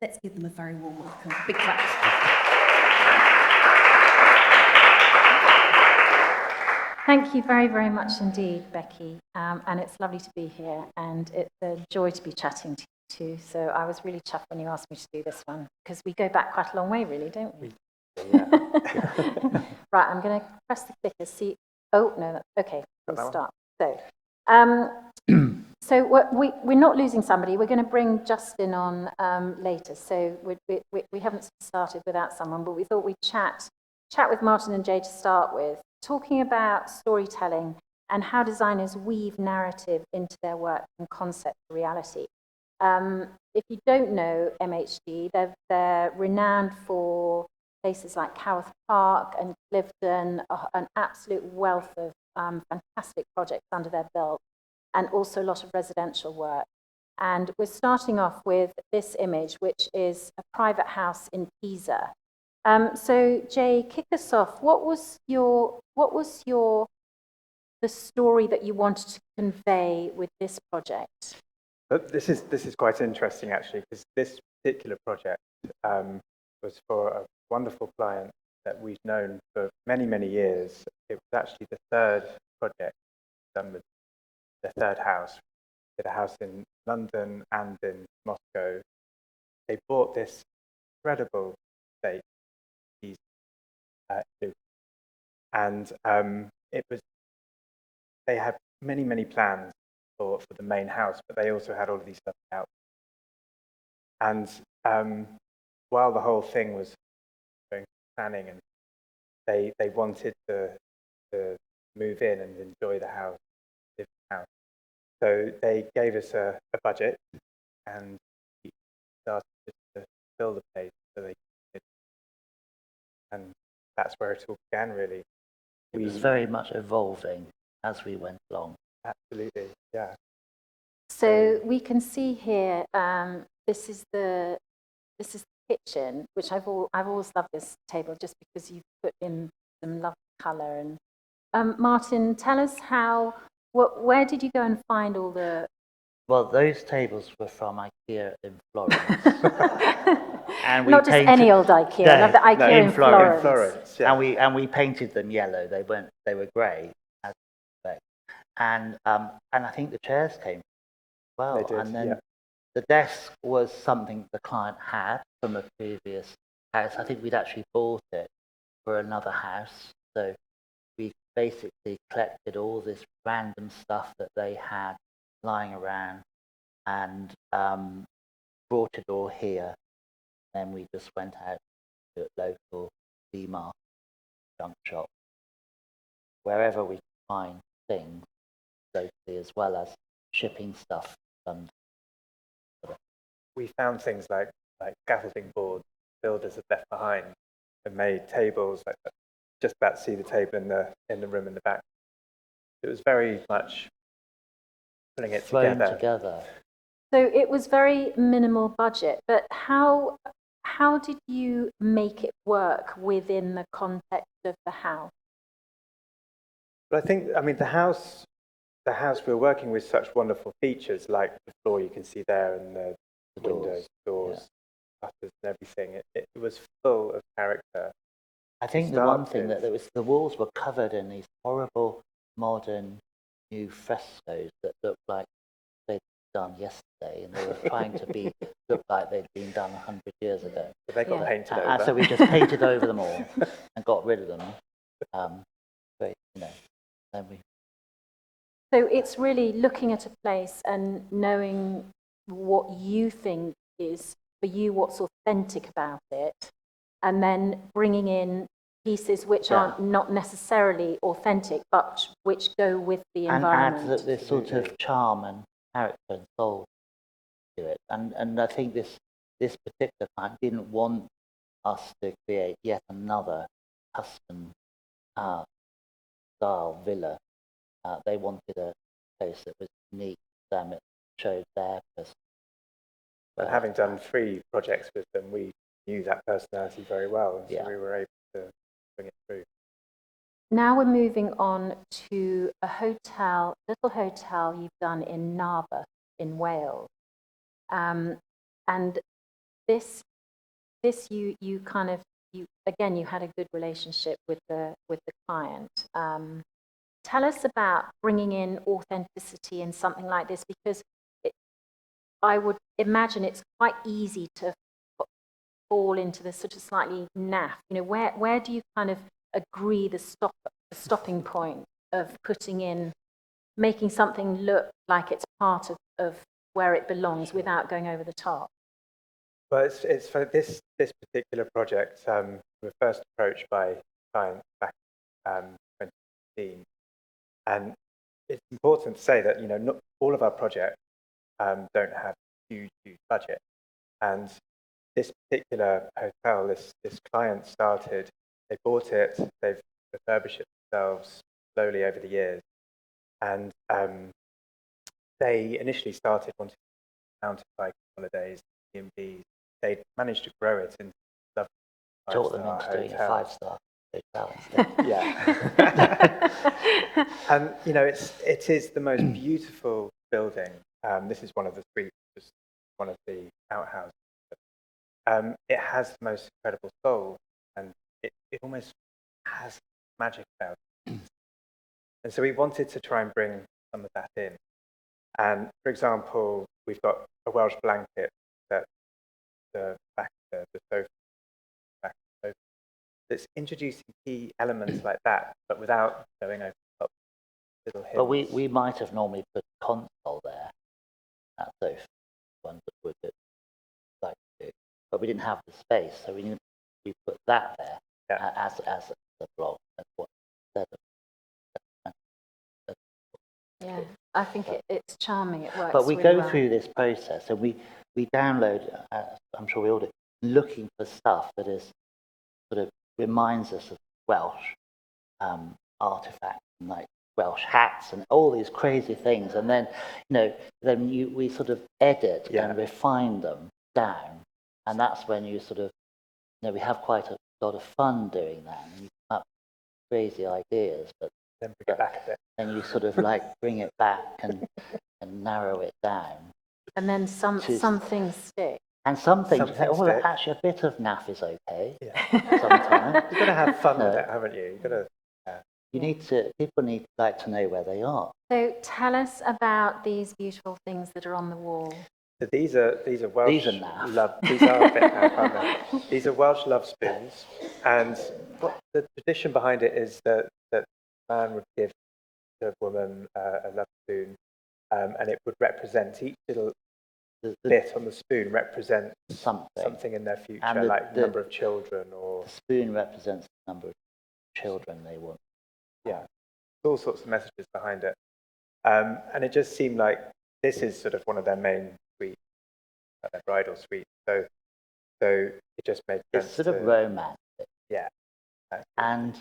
Let's give them a very warm welcome. Big clap. Thank you very, very much indeed, Becky. And it's lovely to be here, and it's a joy to be chatting to you too. So I was really chuffed when you asked me to do this one, because we go back quite a long way, really, don't we? Yeah. Right, I'm going to press the clicker. See. Oh no, okay. We'll start. So, so we're not losing somebody. We're going to bring Justin on later. So we haven't started without someone, but we thought we'd chat with Martin and Jay to start with, talking about storytelling and how designers weave narrative into their work from concept to reality. If you don't know MHD, they're renowned for places like Coworth Park and Clifton, an absolute wealth of fantastic projects under their belt, and also a lot of residential work. And we're starting off with this image, which is a private house in Pisa. So Jay, kick us off. What was the story that you wanted to convey with this project? This is quite interesting, actually, because this particular project was for a wonderful client that we've known for many, many years. It was actually the third project done with the third house. We did a house in London and in Moscow. They bought this incredible estate, and it was. They had many, many plans for the main house, but they also had all of these stuff out. And while the whole thing was going planning, and they wanted to move in and enjoy the house, live in the house. So they gave us a budget, and we started just to fill the place so they could. And that's where it all began, really. It was very much evolving as we went along. Absolutely, yeah. So we can see here, this is the kitchen, which I've always loved this table just because you've put in some lovely colour. And Martin, tell us where did you go and find all the? Well, those tables were from IKEA in Florence. And not just any old IKEA. I love the IKEA in Florence. In Florence, yeah. And we painted them yellow. They were grey, as expect. And I think the chairs came well. They did, and then yeah. the desk was something the client had from a previous house. I think we'd actually bought it for another house. So we basically collected all this random stuff that they had lying around and brought it all here. Then we just went out to a local D-Mart, junk shop, wherever we could find things locally, as well as shipping stuff. We found things like scaffolding boards builders had left behind, and made tables. Like, just about to see the table in the room in the back. It was very much putting it together. So it was very minimal budget, but how did you make it work within the context of the house? But I mean, the house we're working with such wonderful features, like the floor you can see there, and the windows, doors, shutters, and everything. It was full of character. I think the one thing that the walls were covered in these horrible modern new frescoes that looked like they'd done yesterday, and they were trying to look like they'd been done 100 years ago. But they got painted over. And so we just painted over them all and got rid of them. But then we. So it's really looking at a place and knowing what you think is for you, what's authentic about it, and then bringing in pieces which are not necessarily authentic, but which go with the environment. And add this sort of charm and character and soul to it. And I think this particular client didn't want us to create yet another custom style villa. They wanted a place that was unique to them. It showed their person. But having done 3 projects with them, we knew that personality very well, and so we were able to bring it through. Now we're moving on to a little hotel you've done in Narberth in Wales. And this you kind of, you had a good relationship with the client. Tell us about bringing in authenticity in something like this, because I would imagine it's quite easy to fall into the sort of slightly naff. You know, where do you kind of agree the stopping point of making something look like it's part of where it belongs without going over the top? Well, it's for this particular project. We were first approached by clients back in 2015, and it's important to say that not all of our projects don't have huge budget. And this particular hotel, this client started. They bought it. They've refurbished it themselves slowly over the years, and they initially started wanting mountain bike holidays, B&Bs. They managed to grow it into a Taught them five-star into doing a hotel. 5-star hotel. Yeah. And it is the most beautiful building. This is one of the suites, just one of the outhouses. It has the most incredible soul, and it almost has magic about it. And so we wanted to try and bring some of that in. And for example, we've got a Welsh blanket that the back of the sofa, that's introducing key elements like that, but without going over the top. Little But hints. we might have normally put a console there, that sofa, one that would like to do. But we didn't have the space, so we put that there as a block. Yeah, I think it's charming. It works. But we really go well. through this process, and we download. I'm sure we all do, looking for stuff that is sort of reminds us of Welsh artifacts, and like Welsh hats and all these crazy things, and then we sort of edit and refine them down, and that's when you sort of we have quite a lot of fun doing that, and you come up with crazy ideas, but then bring it back a bit. and you sort of like bring it back and narrow it down. And then some things stick. And some things you say, Some oh, things stick. actually a bit of naff is okay. Yeah. Sometimes. You've got to have fun with it, haven't you? You've got to. People need to know where they are. So tell us about these beautiful things that are on the wall. So these are Welsh These are naff. love. These are a bit naff, aren't they? These are Welsh love spoons, and what the tradition behind it is that a man would give the woman a love spoon, and it would represent each little bit on the spoon represents something in their future, like the number of children, or the spoon represents the number of children they want. Yeah, all sorts of messages behind it, and it just seemed like this is sort of one of their main suites, their bridal suite. So it just made sense. It's sort of romantic. Yeah. And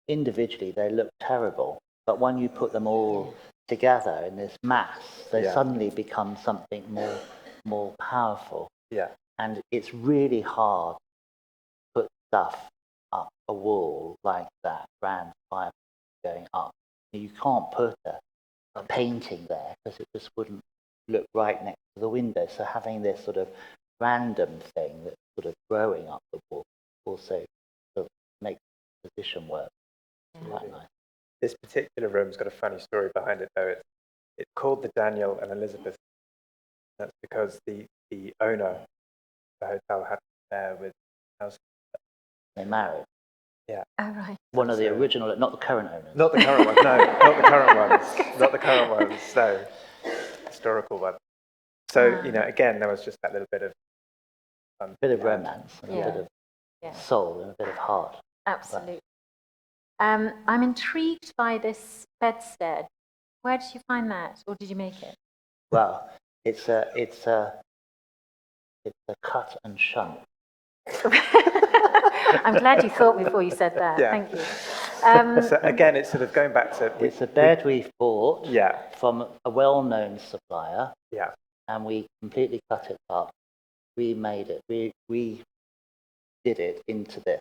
individually they look terrible, but when you put them all together in this mass, they suddenly become something more powerful. Yeah. And it's really hard to put stuff up a wall like that, grand fire going up. You can't put a painting there because it just wouldn't look right next to the window. So having this sort of random thing that's sort of growing up the wall also sort of makes the position work. Quite nice. This particular room's got a funny story behind it, though. It's called the Daniel and Elizabeth. That's because the owner of the hotel had an affair with the house. They married. Yeah. Oh, right. One of the original, not the current owners. Not the current ones, no. Not the current ones. Not the current ones, no. Historical ones. So, again, there was just that little bit of fun. A bit of romance and Yeah. a bit of soul and a bit of heart. Absolutely. I'm intrigued by this bedstead. Where did you find that, or did you make it? Well, it's a cut and shunt. I'm glad you thought before you said that. Yeah. Thank you. So again, it's sort of going back to... It's a bed we've bought Yeah. from a well-known supplier, Yeah. and we completely cut it up. We made it. We did it into this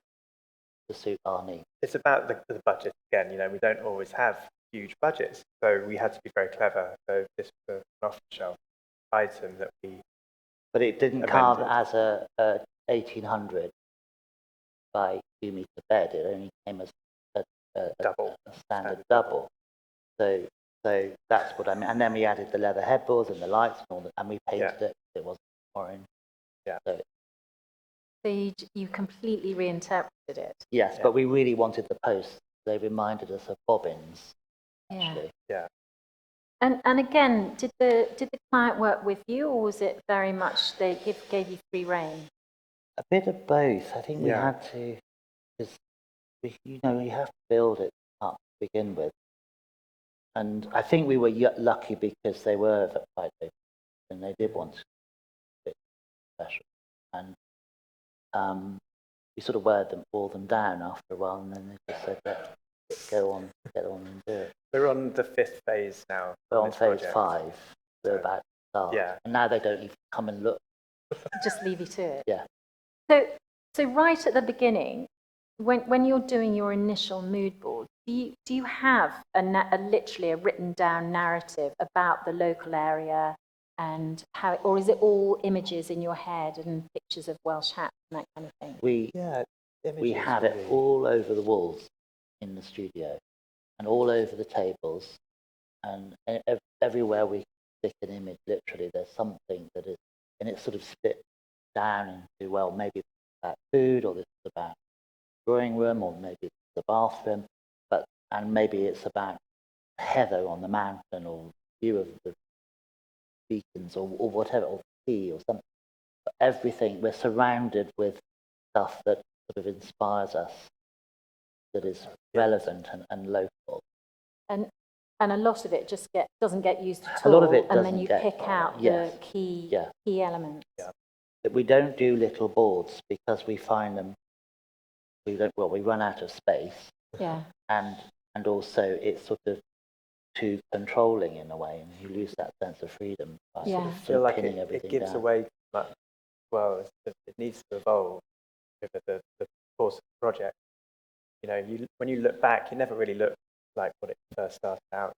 to suit our needs. It's about the budget again. We don't always have huge budgets, so we had to be very clever. So this was an off-the-shelf item that we But it didn't come amended. as a 1800 by 2 metre bed. It only came as a Double. a standard double. So that's what I mean. And then we added the leather headboards and the lights and all that, and we painted it. It wasn't orange. Yeah. So, So you completely reinterpreted it. yes, Yeah. but we really wanted the posts. They reminded us of bobbins, Yeah. actually. Yeah. And again, did the client work with you, or was it very much they gave you free rein? A bit of both. I think we Yeah. had to, because you have to build it up to begin with. And I think we were lucky because they were quite open and they did want to be special. And we sort of wore them down after a while, and then they just said, get on and do it. We're on the 5th phase now. We're on this phase project. 5. We're about to start. Yeah. And now they don't even come and look. Just leave you to it. Yeah. So right at the beginning, when you're doing your initial mood board, do you have literally a written down narrative about the local area and how, or is it all images in your head and pictures of Welsh hats and that kind of thing? We have it all over the walls in the studio and all over the tables, and everywhere we stick an image, literally there's something that is, and it's sort of split down into, well, maybe it's about food, or this is about drawing room, or maybe it's the bathroom, and maybe it's about heather on the mountain, or view of the beacons, or whatever, or sea, or something. But everything, we're surrounded with stuff that sort of inspires us, that is relevant and local. And a lot of it just doesn't get used at A all. lot of it and then doesn't you get- pick out yes. the key elements. Yeah. That we don't do little boards because we find them, we run out of space, Yeah. and also it's sort of too controlling in a way, and you lose that sense of freedom by Yeah. I feel like pinning it everything gives down. away much. Well, it needs to evolve over the course of the project. When you look back, you never really look like what it first started out.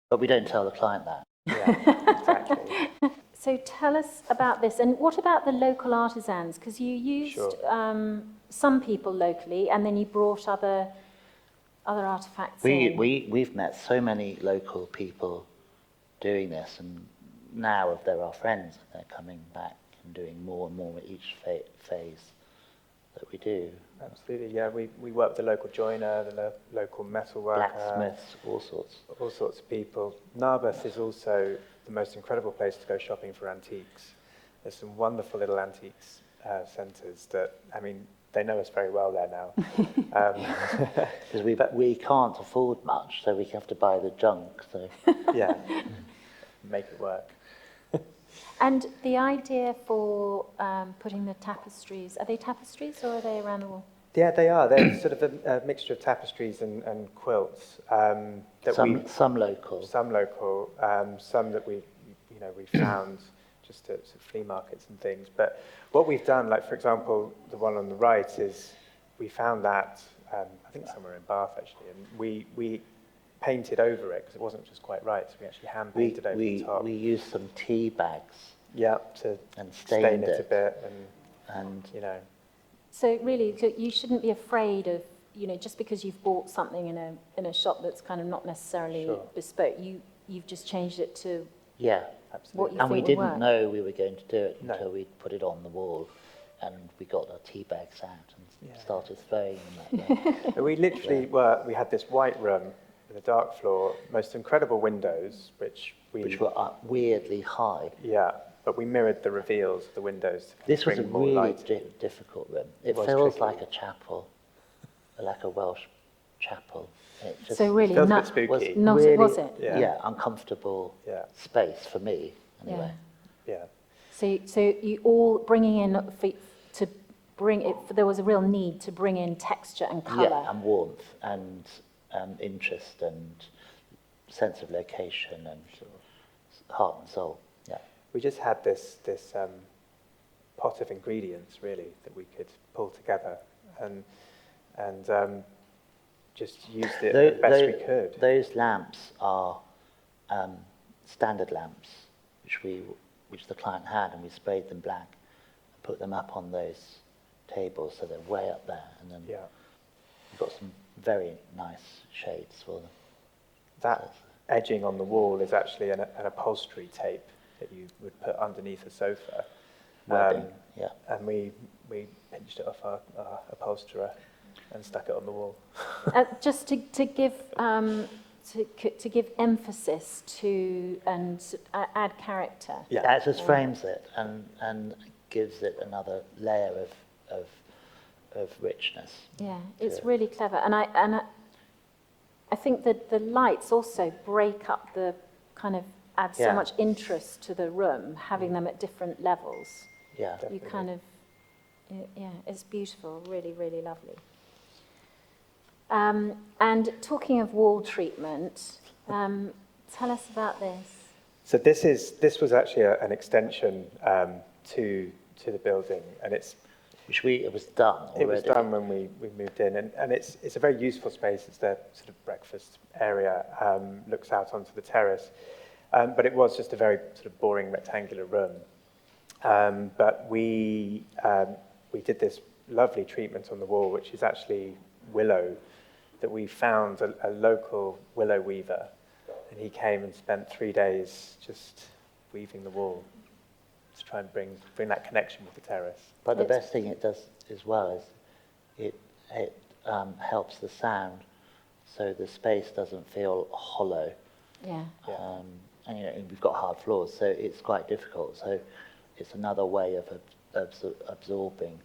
But we don't tell the client that. Yeah, exactly. So tell us about this. And what about the local artisans? Because you used some people locally, and then you brought other artifacts in. We've met so many local people doing this, and now they're our friends, and they're coming back and doing more and more with each phase that we do. Absolutely, yeah. We work with the local joiner, the local metalworker. Blacksmiths, all sorts. All sorts of people. Narberth is also the most incredible place to go shopping for antiques. There's some wonderful little antiques centres that, I mean, they know us very well there now. Because we can't afford much, so we have to buy the junk. So Yeah, make it work. And the idea for putting the tapestries, are they tapestries or are they around the wall? Yeah, they are. They're sort of a mixture of tapestries and quilts. some local. Some local, some that we found just at sort of flea markets and things. But what we've done, like for example, the one on the right is we found that I think somewhere in Bath actually, and we painted over it because it wasn't just quite right. So we actually hand painted over the top. We used some tea bags. Yeah, to and stain it a bit and So really, you shouldn't be afraid of, just because you've bought something in a shop that's kind of not necessarily bespoke, you've just changed it to absolutely. what you and think we will didn't work. know we were going to do it until we put it on the wall, and we got our tea bags out and started throwing them at them. We literally we had this white room with a dark floor, most incredible windows, which were up weirdly high. Yeah, but we mirrored the reveals of the windows to This was a bring more really light. difficult room. It was feels tricky. like a chapel, like a Welsh chapel. It just So really, feels a bit not, spooky. not really, was it? Yeah. Uncomfortable space for me, anyway. Yeah. So you all bringing in to bring it. There was a real need to bring in texture and colour. Yeah, and warmth and interest and sense of location and heart and soul. Yeah. We just had this pot of ingredients really that we could pull together and just used it the best we could. Those lamps are standard lamps, which we which the client had, and we sprayed them black and put them up on those tables, so they're way up there, and then Yeah. we've got some very nice shades for them. That edging on the wall is actually an upholstery tape that you would put underneath a sofa. Webbing, yeah. And we pinched it off our upholsterer and stuck it on the wall. Just to give emphasis to and add character. Yeah, it just frames it and gives it another layer of richness. Yeah, it's really clever, and I think that the lights also break up the kind of add so much interest to the room, having them at different levels. Yeah, You kind of, yeah, it's beautiful, really, really lovely. And talking of wall treatment, tell us about this. So this was actually an extension to the building, and it was done already. It was done when we moved in, and it's a very useful space. It's the sort of breakfast area, looks out onto the terrace, but it was just a very sort of boring rectangular room. But we did this lovely treatment on the wall, which is actually willow, that we found a local willow weaver, and he came and spent 3 days just weaving the wall to try and bring that connection with the terrace. But the best thing it does as well is it helps the sound, so the space doesn't feel hollow. Yeah. And we've got hard floors, so it's quite difficult. So it's another way of absorbing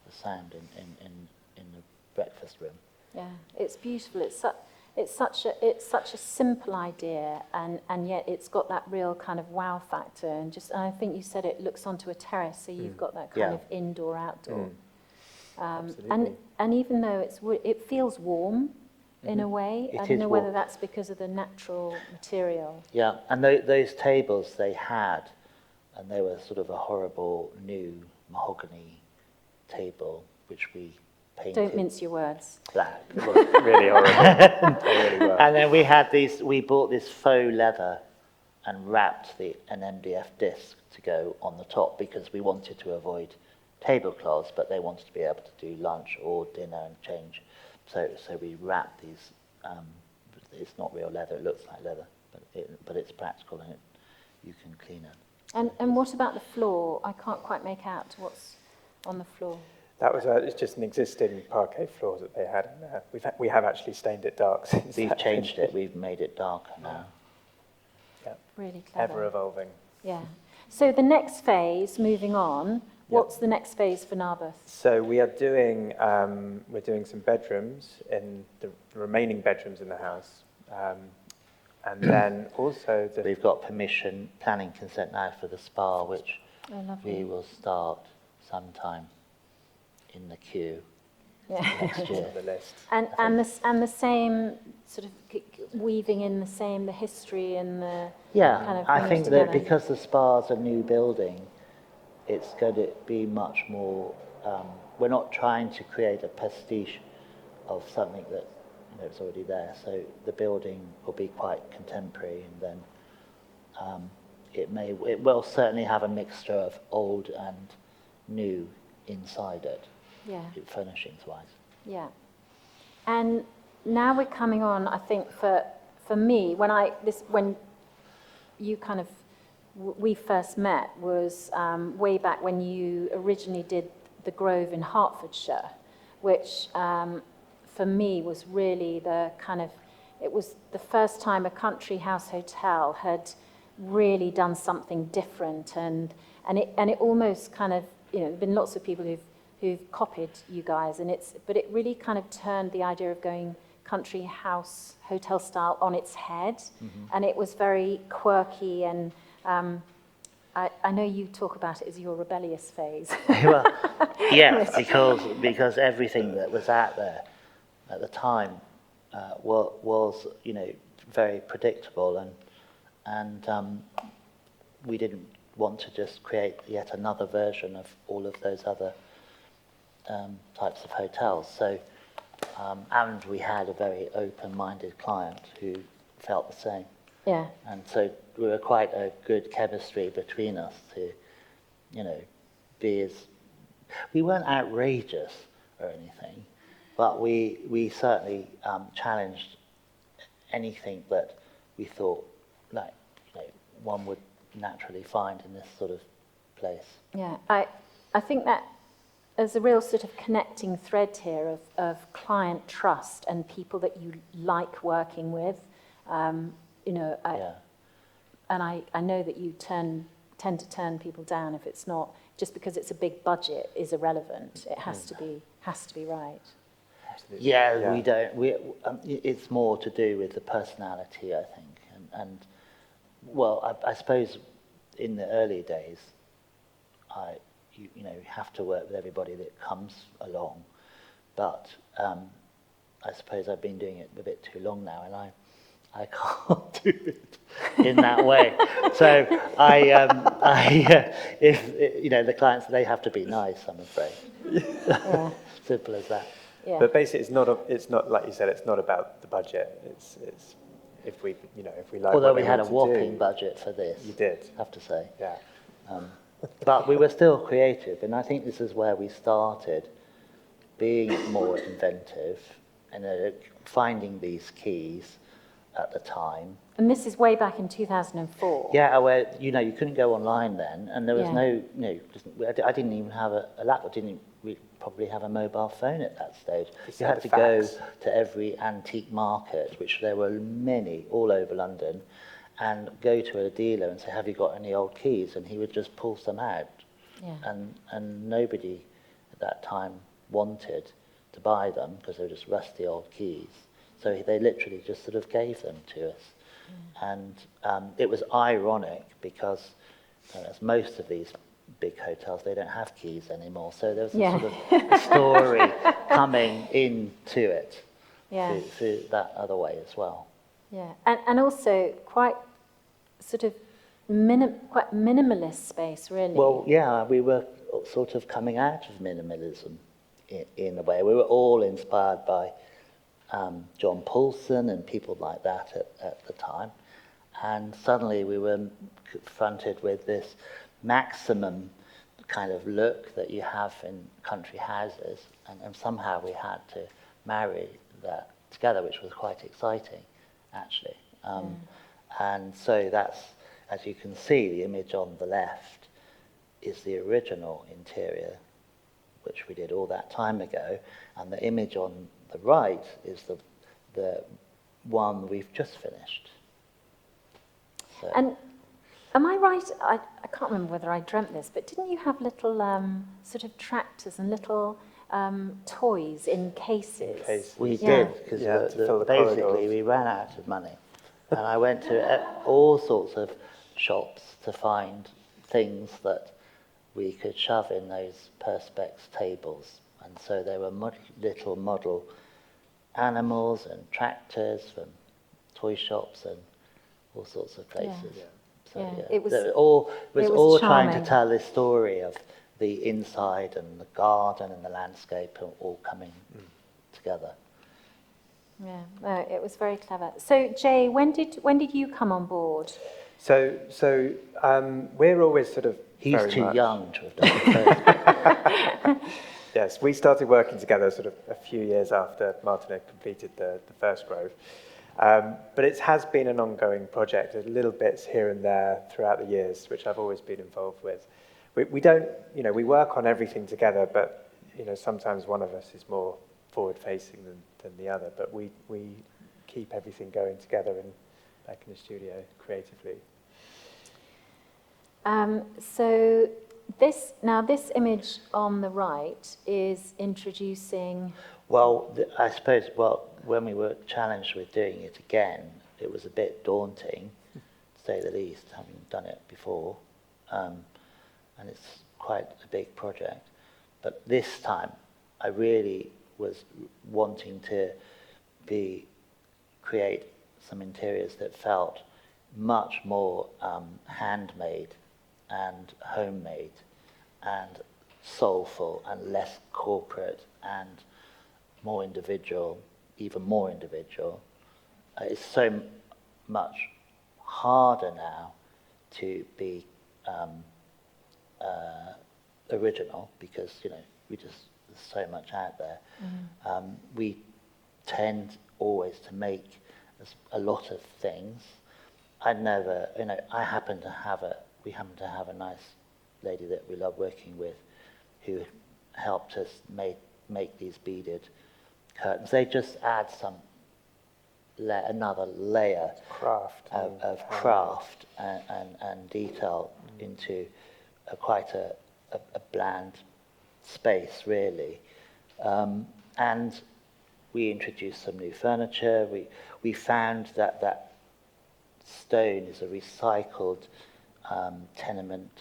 the sound in the breakfast room. Yeah, it's beautiful. It's such a simple idea, and yet it's got that real kind of wow factor. And I think you said it looks onto a terrace, so you've got that kind of indoor outdoor. And even though it feels warm in a way. I don't know whether that's because of the natural material. Yeah, and those tables they had, and they were sort of a horrible new mahogany table, which we painted. Don't mince your words. Black. Really horrible. They really were. And then we bought this faux leather and wrapped an MDF disc to go on the top, because we wanted to avoid tablecloths, but they wanted to be able to do lunch or dinner and change. So we wrapped these. It's not real leather; it looks like leather, but it's practical, and you can clean it. And what about the floor? I can't quite make out what's on the floor. That was it's just an existing parquet floor that they had in there. We have actually stained it dark since. We've changed it. We've made it darker now. Yeah. Really clever. Ever evolving. Yeah. So the next phase, moving on. What's the next phase for Narberth? So we're doing some bedrooms in the remaining bedrooms in the house, and then also we've got planning consent now for the spa, which lovely. we will start sometime in the queue next year. The list. And the same sort of weaving in the history and the kind of I think together. that because the spa's a new building, it's going to be much more. We're not trying to create a pastiche of something that is already there. So the building will be quite contemporary, and then it will certainly have a mixture of old and new inside it. Yeah. Furnishings wise. Yeah. And now we're coming on, I think, for me, when you kind of, we first met was way back when you originally did the Grove in Hertfordshire, which for me was really it was the first time a country house hotel had really done something different, and it almost kind of, there've been lots of people who've copied you guys, but it really kind of turned the idea of going country house hotel style on its head, and it was very quirky, and I know you talk about it as your rebellious phase. Well, yes, because everything that was out there at the time was very predictable, and we didn't want to just create yet another version of all of those other types of hotels. So, and we had a very open-minded client who felt the same. Yeah. And so we were quite a good chemistry between us to, you know, be as, we weren't outrageous or anything, but we certainly challenged anything that we thought like, you know, one would naturally find in this sort of place. Yeah, I think that there's a real sort of connecting thread here of client trust and people that you like working with. You know, and I know that you tend to turn people down if it's not, just because it's a big budget is irrelevant. It has to be right. Absolutely. Yeah, we don't. It's more to do with the personality, I think, and well, I suppose in the early days, you know, you have to work with everybody that comes along, but I suppose I've been doing it a bit too long now, and I can't do it in that way. So if you know, the clients, they have to be nice, I'm afraid. Yeah. Simple as that. Yeah. But basically, it's not like you said. It's not about the budget. It's if we like. Although what we they had a want to whopping do. budget for this. You did. I have to say. Yeah. But we were still creative, and I think this is where we started being more inventive and finding these keys at the time. And this is way back in 2004. Yeah, where, you know, you couldn't go online then, and there was Yeah. I didn't even have a laptop, didn't we probably have a mobile phone at that stage. Just You had had the to go fax. to every antique market, which there were many all over London, and go to a dealer and say, have you got any old keys? And he would just pull some out. Yeah. And nobody at that time wanted to buy them because they were just rusty old keys. So they literally just sort of gave them to us. And it was ironic because as most of these big hotels, they don't have keys anymore. So there was a Yeah. sort of a story coming into it Yeah. through that other way as well. Yeah, and also quite sort of quite minimalist space, really. Well, yeah, we were sort of coming out of minimalism in a way. We were all inspired by John Paulson and people like that at the time. And suddenly we were confronted with this maximum kind of look that you have in country houses. And somehow we had to marry that together, which was quite exciting, actually. And so that's, as you can see, the image on the left is the original interior, which we did all that time ago. And the image on the right is the one we've just finished. So. And am I right? I can't remember whether I dreamt this, but didn't you have little sort of tractors and little toys in cases? We Yeah. did, because to fill the basically corridors. we ran out of money. And I went to all sorts of shops to find things that we could shove in those perspex tables. And so there were little model animals and tractors from toy shops and all sorts of places. Yeah. So, Yeah, yeah. it was- So it was it was all trying to charming. tell this story of the inside and the garden and the landscape all coming together. Yeah, no, it was very clever. So, Jay, when did you come on board? So we're always sort of. He's very too much- young to have done the first. Yes, we started working together sort of a few years after Martin had completed the first Grove. But it has been an ongoing project, there's little bits here and there throughout the years, which I've always been involved with. We don't, we work on everything together, but, sometimes one of us is more forward-facing than the other, but we keep everything going together back in the studio creatively. So this image on the right is introducing. Well, I suppose, when we were challenged with doing it again, it was a bit daunting, to say the least, having done it before. And it's quite a big project. But this time, I really was wanting to create some interiors that felt much more handmade and homemade and soulful and less corporate and more individual, even more individual. It's so much harder now to be original because, you know, there's so much out there. We tend always to make a lot of things. I never, you know, we happen to have a nice lady that we love working with who helped us make these beaded curtains. They just add another layer of craft and detail into quite a bland space, really. And we introduced some new furniture. We found that stone is a recycled tenement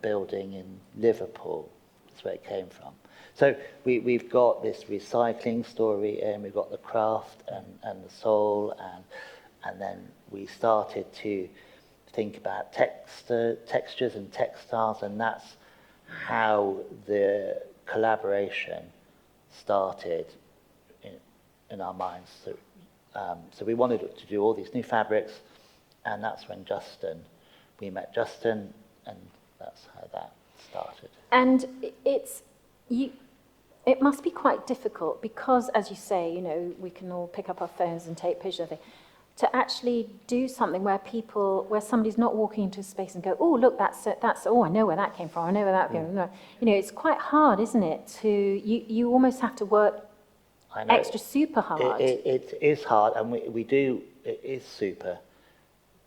building in Liverpool. That's where it came from. So we've got this recycling story, and we've got the craft and the soul, and then we started to think about textures and textiles, and that's how the collaboration started in our minds. So we wanted to do all these new fabrics, and that's when we met Justin, and that's how that started. And it must be quite difficult because, as you say, you know, we can all pick up our phones and take pictures of it. To actually do something where somebody's not walking into a space and go, oh, look, that's oh, I know where that came from. I know where that came from. You know, it's quite hard, isn't it? You almost have to work extra super hard. It is hard, and we do. It is super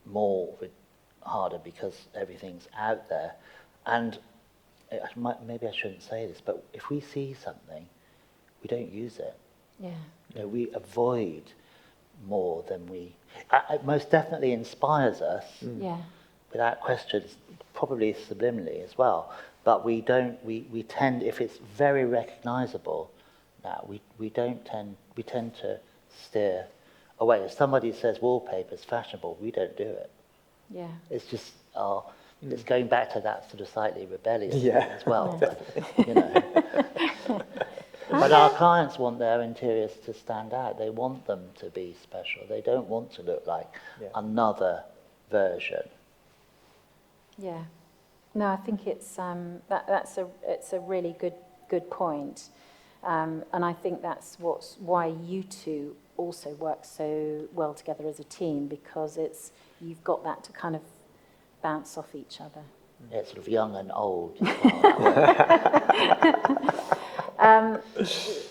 more harder because everything's out there, and maybe I shouldn't say this, but if we see something, we don't use it. Yeah. You know, we avoid more than it most definitely inspires us. Yeah. Without questions, probably subliminally as well. But we tend, if it's very recognizable, now we tend to steer away. If somebody says wallpaper's fashionable, we don't do it. Yeah. It's just it's going back to that sort of slightly rebellious thing Yeah. as well. But, you know. But our clients want their interiors to stand out. They want them to be special. They don't want to look like another version. Yeah. No, I think it's it's a really good point, and I think that's why you two also work so well together as a team, because you've got that to kind of bounce off each other. Yeah, sort of young and old.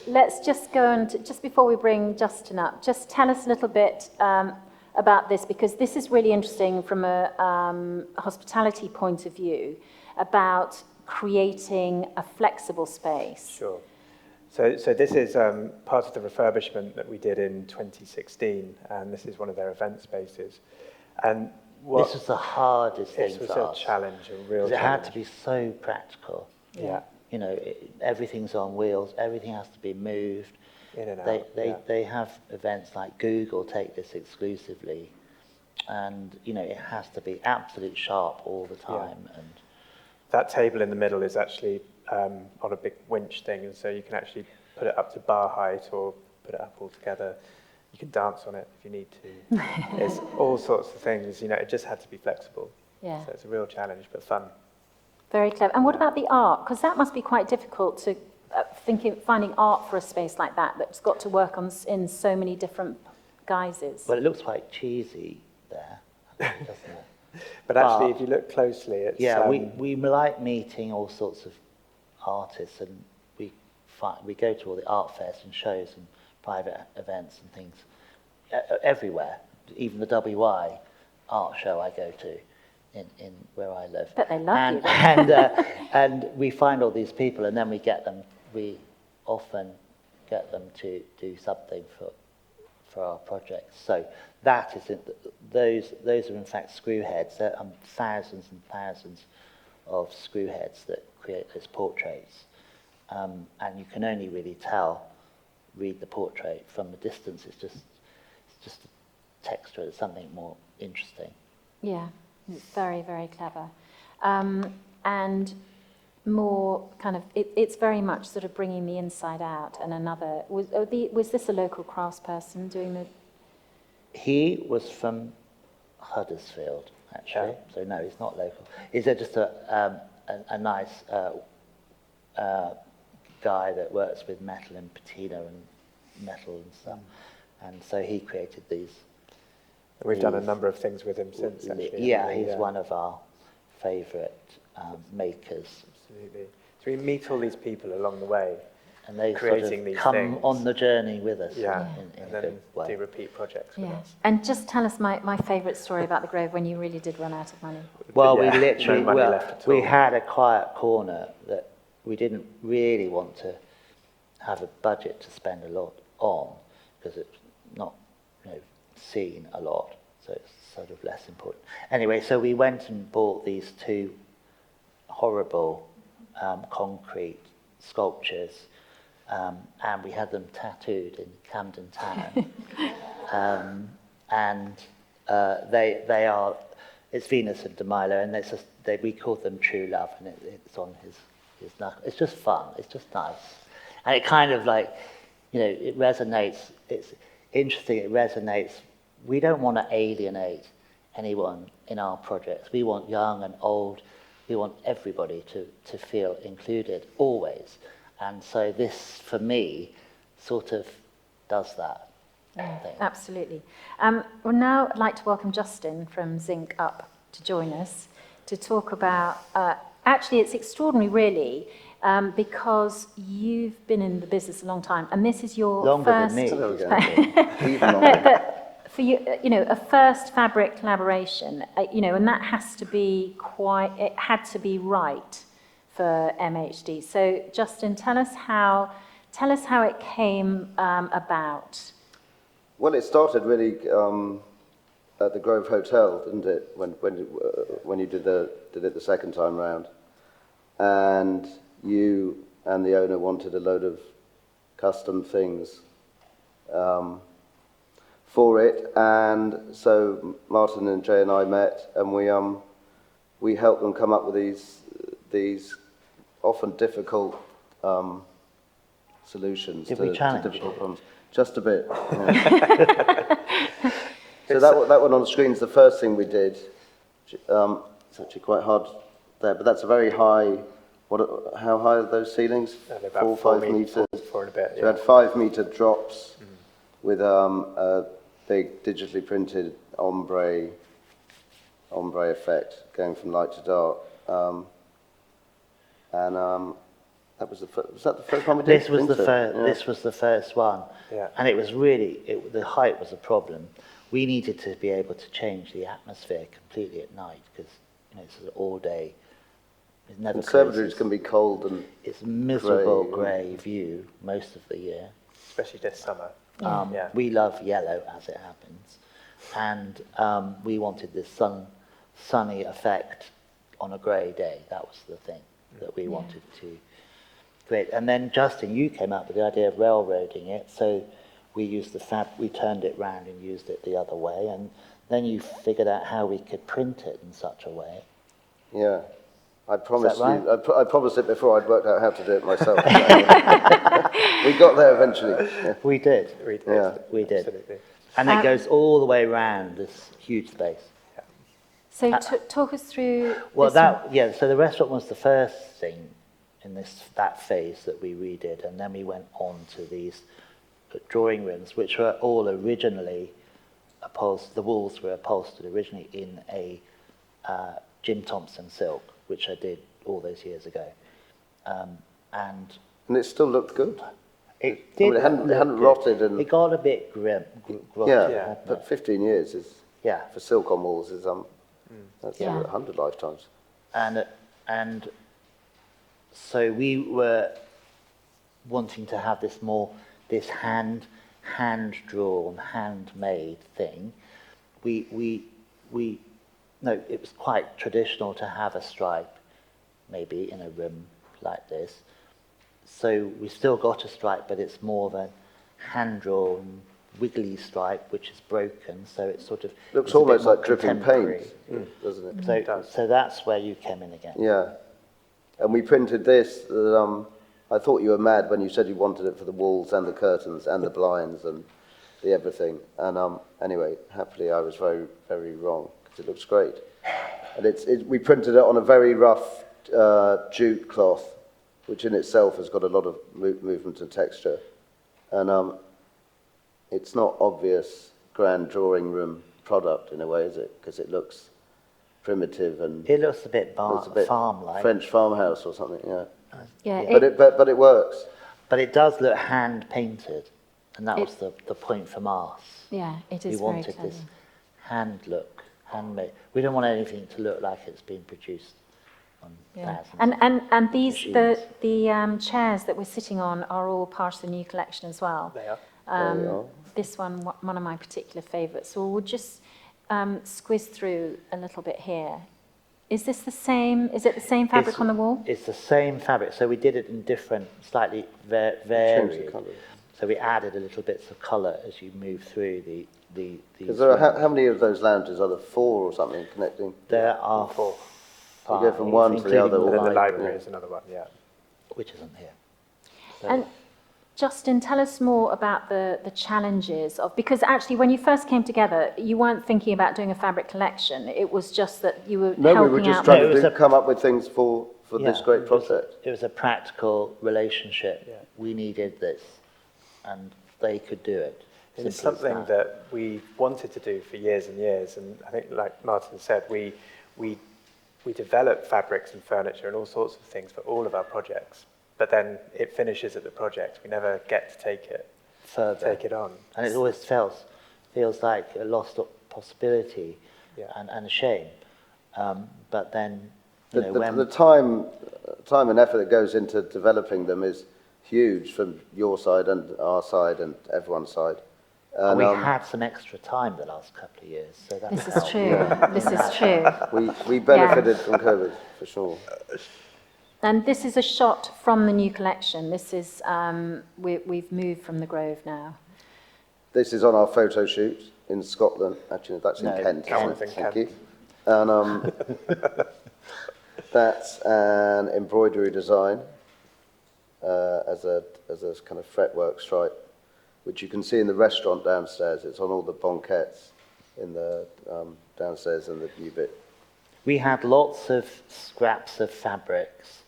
Let's just go and, just before we bring Justin up, just tell us a little bit about this, because this is really interesting from a hospitality point of view, about creating a flexible space. Sure. So this is part of the refurbishment that we did in 2016, and this is one of their event spaces. And this was the hardest thing for us. This was a challenge, a real challenge. It had to be so practical. Yeah. You know, everything's on wheels, everything has to be moved. In and out. They have events like Google take this exclusively, and, you know, it has to be absolute sharp all the time. Yeah. And that table in the middle is actually on a big winch thing, and so you can actually put it up to bar height or put it up all together. You can dance on it if you need to. It's all sorts of things, you know, it just had to be flexible. Yeah. So it's a real challenge, but fun. Very clever. And what about the art? Because that must be quite difficult to finding art for a space like that's got to work in so many different guises. well, it looks quite cheesy there, doesn't it? But actually, if you look closely, it's... Yeah, we like meeting all sorts of artists, and we go to all the art fairs and shows and private events and things everywhere. Even the WI art show I go to in where I live. But they love you. And we find all these people, and then we often get them to do something for our projects. So that is those are in fact screw heads. There are thousands and thousands of screw heads that create those portraits, and you can only really read the portrait from a distance. It's just a texture. It's something more interesting. Yeah, it's very, very clever. And more kind of, it's very much sort of bringing the inside out. And was this a local craftsperson doing the... He was from Huddersfield, actually. Yeah. So no, he's not local. He's just a nice guy that works with metal and patina and metal and stuff. And so he created these. We've done a number of things with him since, actually. Yeah, haven't we? he's one of our favourite makers. Absolutely. So we meet all these people along the way, And they creating sort of these come things. on the journey with us Yeah, in and a then good way. do repeat projects with Yeah. us. And just tell us my favourite story about the Grove when you really did run out of money. Well, Yeah, we literally, no money left at we all. had a quiet corner that we didn't really want to have a budget to spend a lot on because it's not, seen a lot, so it's sort of less important. Anyway, so we went and bought these two horrible concrete sculptures, and we had them tattooed in Camden Town. They are, it's Venus and Demilo, and we called them True Love, and it's on his knuckle. It's just fun, it's just nice. And it kind of it resonates, it's interesting, it resonates. We don't want to alienate anyone in our projects. We want young and old, we want everybody to feel included, always. And so this, for me, sort of does that. Yeah, thing. absolutely. Well, now I'd like to welcome Justin from Zinc Up to join us to talk about, actually it's extraordinary really, because you've been in the business a long time and this is your Longer first... than me. There we go. Even longer. No, but for you, a first fabric collaboration, and that has to be it had to be right for MHD. So Justin, tell us how it came about. Well, it started really at the Grove Hotel, didn't it? When you did it the second time round, and you and the owner wanted a load of custom things for it, and so Martin and Jay and I met, and we helped them come up with these often difficult solutions Did to we challenge difficult you? problems. Just a bit. Yeah. So that one on the screen is the first thing we did. It's actually quite hard there, but that's a very high. How high are those ceilings? They're about 4 or 5 meters. 4 and a bit. So we had 5-meter drops with a big digitally printed ombre effect going from light to dark. That was that the first one we did? This was the first. Yeah. This was the first one, Yeah. and it was really the height was a problem. We needed to be able to change the atmosphere completely at night because it's an all day. It never Conservatories closes. can be cold and It's a miserable grey. grey view most of the year. Especially this summer. Yeah. We love yellow as it happens, and we wanted this sunny effect on a grey day. That was the thing that we wanted to create. And then Justin, you came up with the idea of railroading it, so we used we turned it round and used it the other way, and then you figured out how we could print it in such a way. yeah. I promised right? you. I promised it before I'd worked out how to do it myself. We got there eventually. Yeah. We did. Yeah. We did. Absolutely. And it goes all the way around this huge space. So talk us through Well, this one. so the restaurant was the first thing in that phase that we redid, and then we went on to these drawing rooms, which were all originally upholstered. The walls were upholstered originally in a Jim Thompson silk, which I did all those years ago, and And it still looked good. it did. it hadn't look good. rotted and- It got a bit grotty, Yeah, hadn't but it? 15 years is Yeah. for silk on walls is that's Yeah. 100 lifetimes. And so we were wanting to have this hand-drawn, handmade thing. No, it was quite traditional to have a stripe, maybe in a room like this. So we still got a stripe, but it's more of a hand-drawn, wiggly stripe, which is broken. So it's sort of Looks it's a bit almost more like dripping contemporary. paint, doesn't it? So that's where you came in again. Yeah. And we printed this. I thought you were mad when you said you wanted it for the walls and the curtains and the blinds, and the everything. And anyway, happily, I was very, very wrong because it looks great. And we printed it on a very rough jute cloth, which in itself has got a lot of movement and texture. And it's not obvious grand drawing room product in a way, is it? Because it looks primitive and It looks a bit it's farm-like. French farmhouse or something. Yeah. Yeah, But it works. But it does look hand-painted, and that was the point from us. yeah, it We is very wanted clever. this hand look, handmade. We don't want anything to look like it's been produced on Yeah. thousands. And these machines. the chairs that we're sitting on are all part of the new collection as well. They are. There we are. This one of my particular favourites. So we'll just squiz through a little bit here. Is this the same? Is it the same fabric on the wall? It's the same fabric, so we did it in different, slightly Change the varied. colours. So we added a little bits of colour as you move through these. Because there are, how many of those lounges are there? 4 or something connecting? There are 4. five, You go from one to the including other. And then the library, library is another one, yeah. which isn't here. So And Justin, tell us more about the challenges of, because actually when you first came together, you weren't thinking about doing a fabric collection. It was just that you were No, we helping were just out. trying No, it was to a- come up with things for this Yeah, great project. It was a practical relationship. Yeah. We needed this, and they could do it. It's Simple as something that we wanted to do for years and years, and I think, like Martin said, we develop fabrics and furniture and all sorts of things for all of our projects, but then it finishes at the project. We never get to take it on. And it always feels like a lost possibility Yeah. and a shame. But then, The time and effort that goes into developing them is huge from your side and our side and everyone's side. And, we had some extra time the last couple of years, so that This is helped. true. This is true. we benefited from COVID, for sure. And this is a shot from the new collection. This is, we've moved from the Grove now. This is on our photo shoot in Scotland. Actually, that's in No, Kent. Kent. isn't it? In Thank Kent. you. And that's an embroidery design as a kind of fretwork stripe, which you can see in the restaurant downstairs. It's on all the banquettes in the downstairs in the new bit. We had lots of scraps of fabrics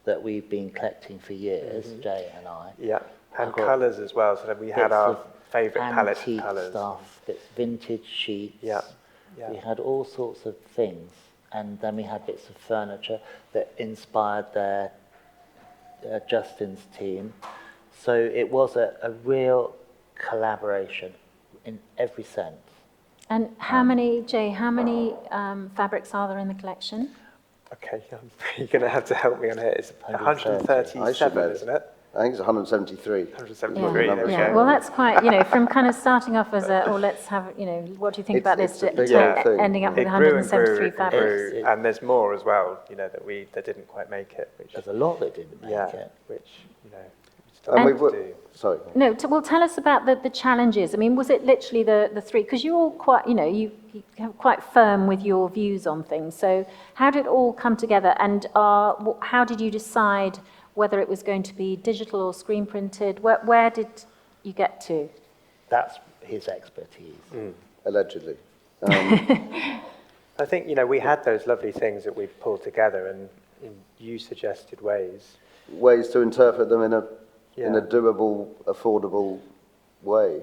that we've been collecting for years, Jay and I. Yeah, and I've got colours as well, so that we had Bits our of favourite palette of antique colours. stuff, bits vintage sheets. Yeah, yeah. We had all sorts of things, and then we had bits of furniture that inspired their Justin's team. So it was a real collaboration in every sense. And how many, Jay, how many fabrics are there in the collection? Okay, you're going to have to help me on here. It's 130. I should know 137, this. isn't it? I think it's 173. 173, Yeah, there we yeah. go. Well, that's quite, from kind of starting off as let's have, what do you think It's- about it's this, a big to thing. ending up with It grew and 173 grew and fabrics? grew, and there's more as well, that didn't quite make it. Which, There's a lot that didn't make yeah, it. which, we still And have we to were, do. sorry. No, well, tell us about the challenges. I mean, was it literally the three? Because you're all quite, you quite firm with your views on things. So how did it all come together? And how did you decide whether it was going to be digital or screen printed? Where did you get to? That's his expertise. Allegedly. I think, we had those lovely things that we've pulled together, and you suggested ways. Ways to interpret them in a Yeah. doable, affordable way.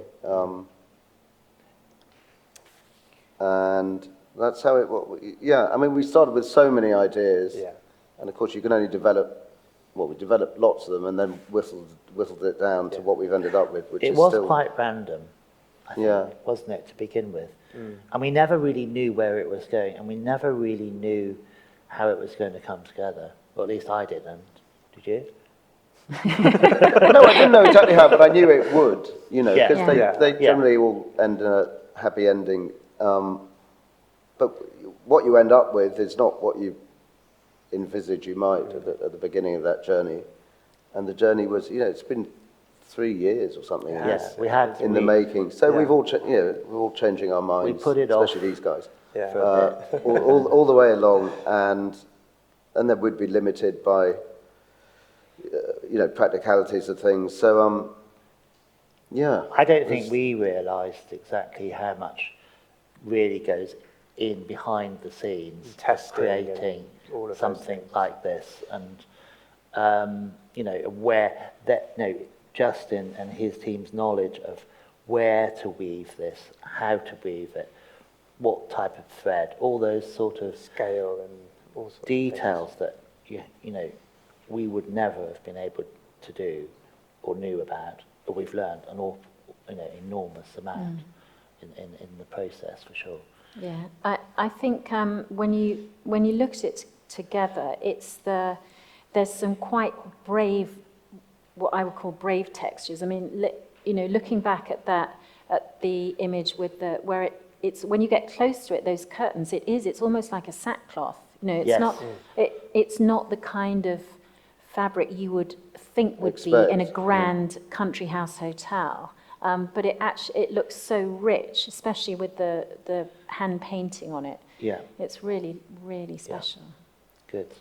And that's how it, we started with so many ideas. Yeah. And of course you can only we developed lots of them and then whittled it down to what we've ended up with, which It is was still... quite random, I think, Yeah. wasn't it, to begin with? And we never really knew where it was going, and we never really knew how it was going to come together. Or at least I didn't. Did you? No, I didn't know exactly how, but I knew it would, Yeah. because Yeah. they Yeah. generally all end in a happy ending. But what you end up with is not what you envisage you might at the beginning of that journey. And the journey was, it's been 3 years or something Yes, we had in the making. So Yeah. we've all, we're all changing our minds, put it off. especially these guys, Yeah. for a bit. all the way along, and then we'd be limited by, practicalities of things. So Yeah. I don't think we realised exactly how much really goes in behind the scenes of Testing and creating all of those something things. like this, and you know, where that, you know, Justin and his team's knowledge of where to weave this, how to weave it, what type of thread, all those sort of Scale and all sorts of details that you know we would never have been able to do or knew about, but we've learned an awful, you know, enormous amount in the process, for sure. Yeah, I think when you look at it together, there's some quite brave, what I would call brave textures. I mean, you know, looking back at the image with where it's when you get close to it, those curtains, it's almost like a sackcloth. You know, it's Yes. not it's not the kind of fabric you would think would be in a grand country house hotel. But it looks so rich, especially with the hand painting on it. Yeah, It's really, really special. good.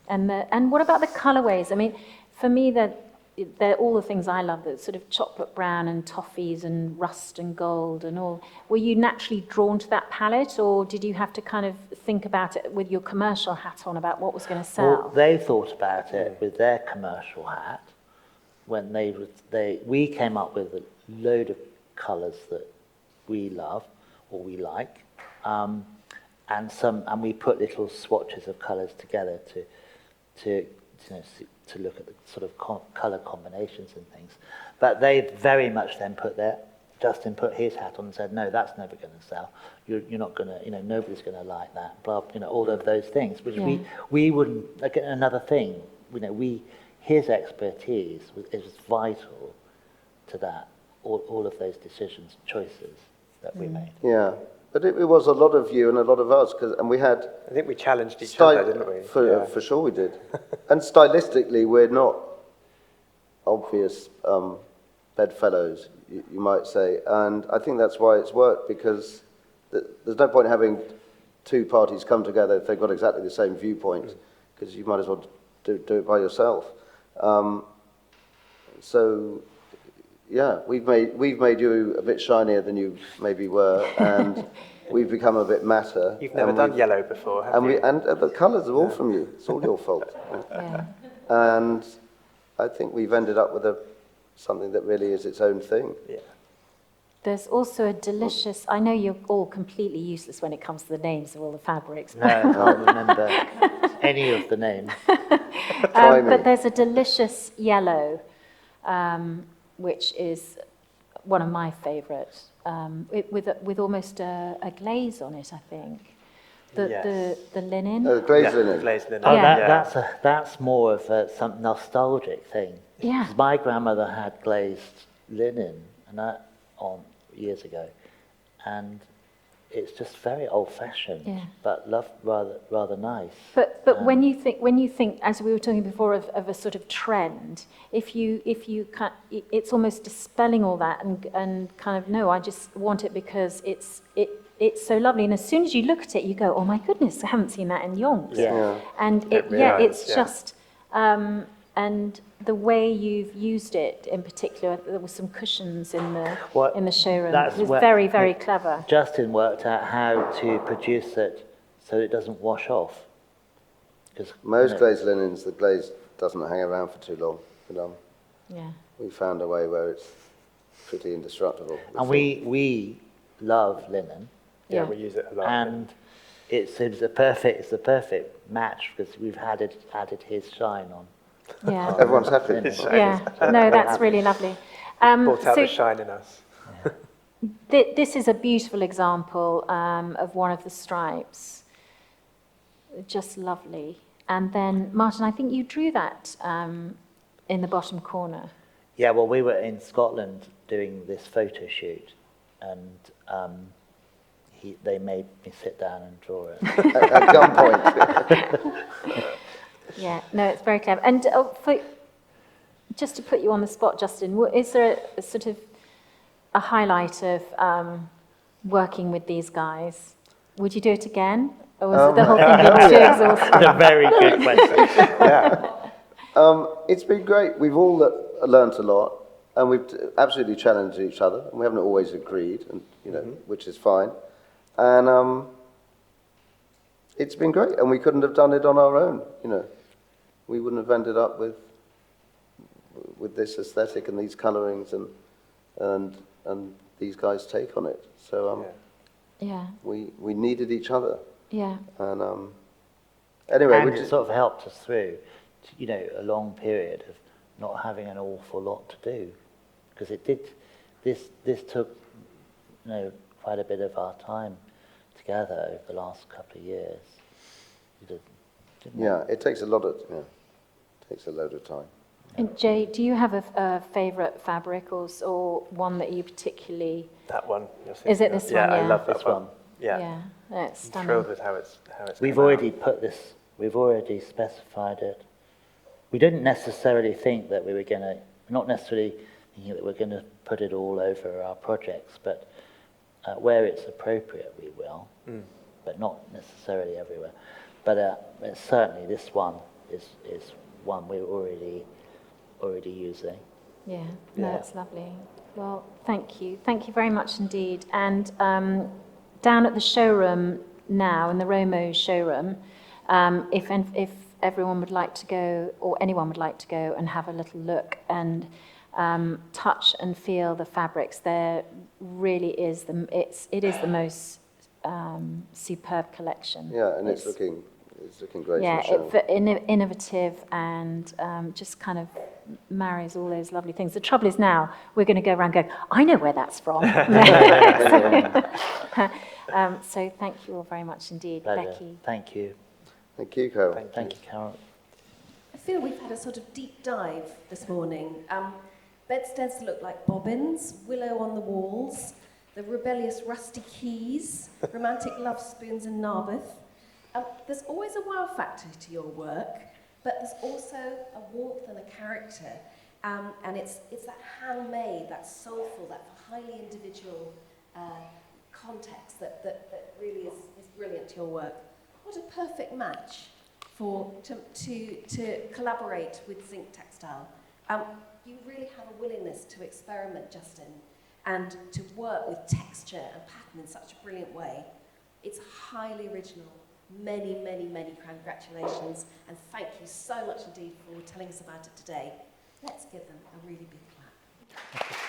And what about the colourways? I mean, for me, they're all the things I love, the sort of chocolate brown and toffees and rust and gold and all. Were you naturally drawn to that palette, or did you have to kind of think about it with your commercial hat on about what was going to sell? Well, they thought about it with their commercial hat when we came up with a load of colours that we love or we like, and we put little swatches of colours together to look at the sort of colour combinations and things. But they very much then Justin put his hat on and said, no, that's never going to sell. You're not going to, you know, nobody's going to like that. Blah, you know, all of those things, which we wouldn't. Again, another thing, you know, his expertise is vital to that. All of those decisions, choices that we made. Yeah. But it was a lot of you and a lot of us, and we had... I think we challenged each other, didn't we? For sure we did. And stylistically, we're not obvious bedfellows, you might say. And I think that's why it's worked, because there's no point having two parties come together if they've got exactly the same viewpoint, because you might as well do it by yourself. So... yeah, we've made you a bit shinier than you maybe were, and we've become a bit matter. You've never done yellow before, have you? And the colours are all from you. It's all your fault. Yeah. And I think we've ended up with something that really is its own thing. Yeah. There's also a delicious, I know you're all completely useless when it comes to the names of all the fabrics. No, I can't remember any of the names. But there's a delicious yellow, which is one of my favourites, with almost a glaze on it, I think. The linen. Glazed linen. Glazed linen. Oh, Yeah. that's more of some nostalgic thing. Yeah. 'Cause my grandmother had glazed linen and that on years ago, and it's just very old-fashioned, Yeah. but rather nice. But when you think, as we were talking before, of a sort of trend, if you it's almost dispelling all that and kind of, no, I just want it because it's so lovely. And as soon as you look at it, you go, oh my goodness, I haven't seen that in yonks. Yeah. And it's just, and the way you've used it in particular, there were some cushions in the showroom. It was very, very clever. Justin worked out how to produce it so it doesn't wash off. Most glazed linens, the glaze doesn't hang around for too long. But, Yeah. we found a way where it's pretty indestructible. And we love linen, Yeah, Yeah. we use it a lot. and it's the perfect match because we've added his shine on. Yeah. Everyone's happy. Yeah. No, that's really lovely. Brought out So the shine in us. this is a beautiful example of one of the stripes. Just lovely. And then, Martin, I think you drew that in the bottom corner. Yeah, well, we were in Scotland doing this photo shoot, and they made me sit down and draw it. At gunpoint. Yeah, no, it's very clever. And just to put you on the spot, Justin, is there a sort of a highlight of working with these guys? Would you do it again? Or was the whole thing too exhausting? That's a very good question. It's been great. We've all learnt a lot, and we've absolutely challenged each other, and we haven't always agreed, and which is fine. And it's been great, and we couldn't have done it on our own. We wouldn't have ended up with this aesthetic and these colourings and these guys' take on it. So we needed each other. Yeah. And anyway, And it sort of helped us through, a long period of not having an awful lot to do, because it did. This took, quite a bit of our time together over the last couple of years. Didn't it? It takes a lot of takes a load of time. And Jay, do you have a favourite fabric or one that you particularly? That one. Is it this one? Yeah, I Yeah. love This that one. Yeah. Yeah, it's I'm stunning. thrilled with how it's We've come already out. put this. We've already specified it. We didn't necessarily think that we were going to. Not necessarily thinking that we're going to put it all over our projects, but where it's appropriate, we will. But not necessarily everywhere. But certainly, this one is one we're already using. Yeah, no, it's lovely. Well, thank you. Thank you very much indeed. And down at the showroom now, in the Romo showroom, if everyone would like to go, or anyone would like to go and have a little look and touch and feel the fabrics, there really is it is the most superb collection. Yeah, and it's looking great. Yeah, for the show. innovative and just kind of marries all those lovely things. The trouble is now we're going to go around going, I know where that's from. So thank you all very much indeed. Pleasure. Becky. Thank you. Thank you, Carol. Thank you, Carol. I feel we've had a sort of deep dive this morning. Bedsteads look like bobbins, willow on the walls, the rebellious rusty keys, romantic love spoons and Narberth. There's always a wow factor to your work, but there's also a warmth and a character. And it's that handmade, that soulful, that highly individual context that really is brilliant to your work. What a perfect match to collaborate with Zinc Textile. You really have a willingness to experiment, Justin, and to work with texture and pattern in such a brilliant way. It's highly original. Many, many, many congratulations, and thank you so much indeed for telling us about it today. Let's give them a really big clap.